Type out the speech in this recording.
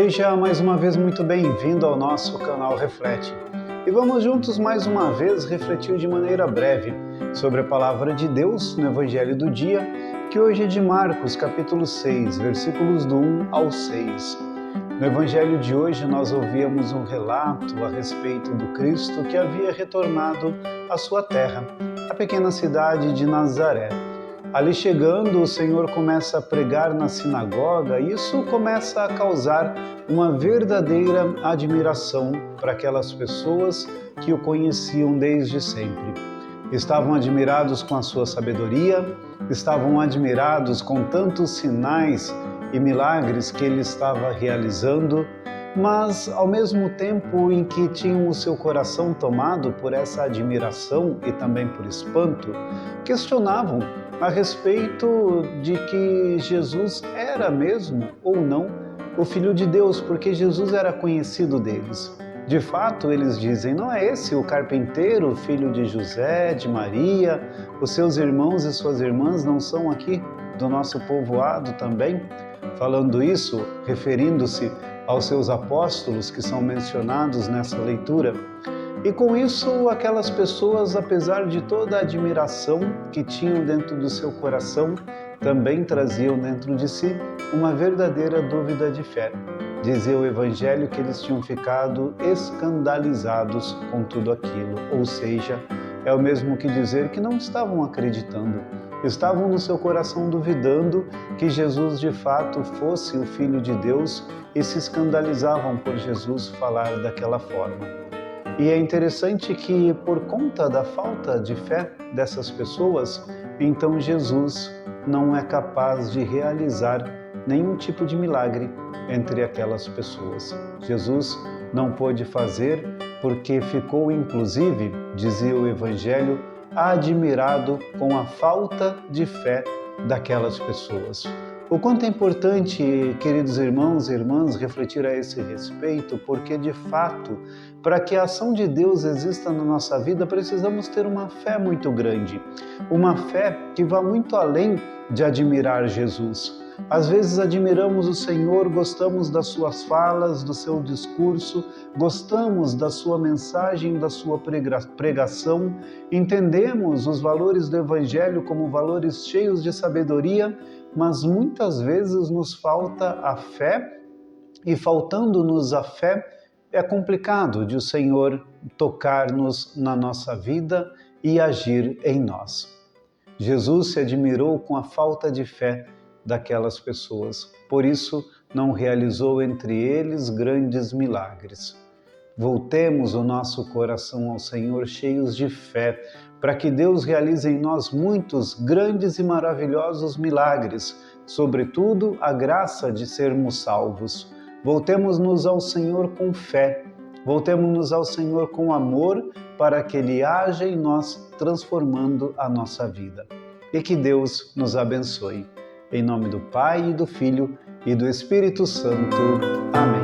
Seja mais uma vez muito bem-vindo ao nosso canal Reflete. E vamos juntos mais uma vez refletir de maneira breve sobre a palavra de Deus no Evangelho do dia, que hoje é de Marcos, capítulo 6, versículos do 1 ao 6. No Evangelho de hoje nós ouvíamos um relato a respeito do Cristo que havia retornado à sua terra, a pequena cidade de Nazaré. Ali chegando, o Senhor começa a pregar na sinagoga e isso começa a causar uma verdadeira admiração para aquelas pessoas que o conheciam desde sempre. Estavam admirados com a sua sabedoria, estavam admirados com tantos sinais e milagres que ele estava realizando, mas ao mesmo tempo em que tinham o seu coração tomado por essa admiração e também por espanto, questionavam a respeito de que Jesus era mesmo ou não o Filho de Deus, porque Jesus era conhecido deles. De fato, eles dizem, não é esse o carpinteiro, filho de José, de Maria? Os seus irmãos e suas irmãs não são aqui do nosso povoado também? Falando isso, referindo-se aos seus apóstolos que são mencionados nessa leitura. E com isso, aquelas pessoas, apesar de toda a admiração que tinham dentro do seu coração, também traziam dentro de si uma verdadeira dúvida de fé. Dizia o Evangelho que eles tinham ficado escandalizados com tudo aquilo, ou seja, é o mesmo que dizer que não estavam acreditando. Estavam no seu coração duvidando que Jesus de fato fosse o Filho de Deus e se escandalizavam por Jesus falar daquela forma. E é interessante que, por conta da falta de fé dessas pessoas, então Jesus não é capaz de realizar nenhum tipo de milagre entre aquelas pessoas. Jesus não pôde fazer porque ficou, inclusive, dizia o Evangelho, admirado com a falta de fé daquelas pessoas. O quanto é importante, queridos irmãos e irmãs, refletir a esse respeito, porque de fato, para que a ação de Deus exista na nossa vida, precisamos ter uma fé muito grande, uma fé que vá muito além de admirar Jesus. Às vezes admiramos o Senhor, gostamos das suas falas, do seu discurso, gostamos da sua mensagem, da sua pregação, entendemos os valores do Evangelho como valores cheios de sabedoria, mas muitas vezes nos falta a fé, e faltando-nos a fé, é complicado de o Senhor tocar-nos na nossa vida e agir em nós. Jesus se admirou com a falta de fé daquelas pessoas, por isso não realizou entre eles grandes milagres. Voltemos o nosso coração ao Senhor cheios de fé, para que Deus realize em nós muitos grandes e maravilhosos milagres, sobretudo a graça de sermos salvos. Voltemos-nos ao Senhor com fé, voltemos-nos ao Senhor com amor, para que Ele haja em nós, transformando a nossa vida. E que Deus nos abençoe. Em nome do Pai, e do Filho, e do Espírito Santo. Amém.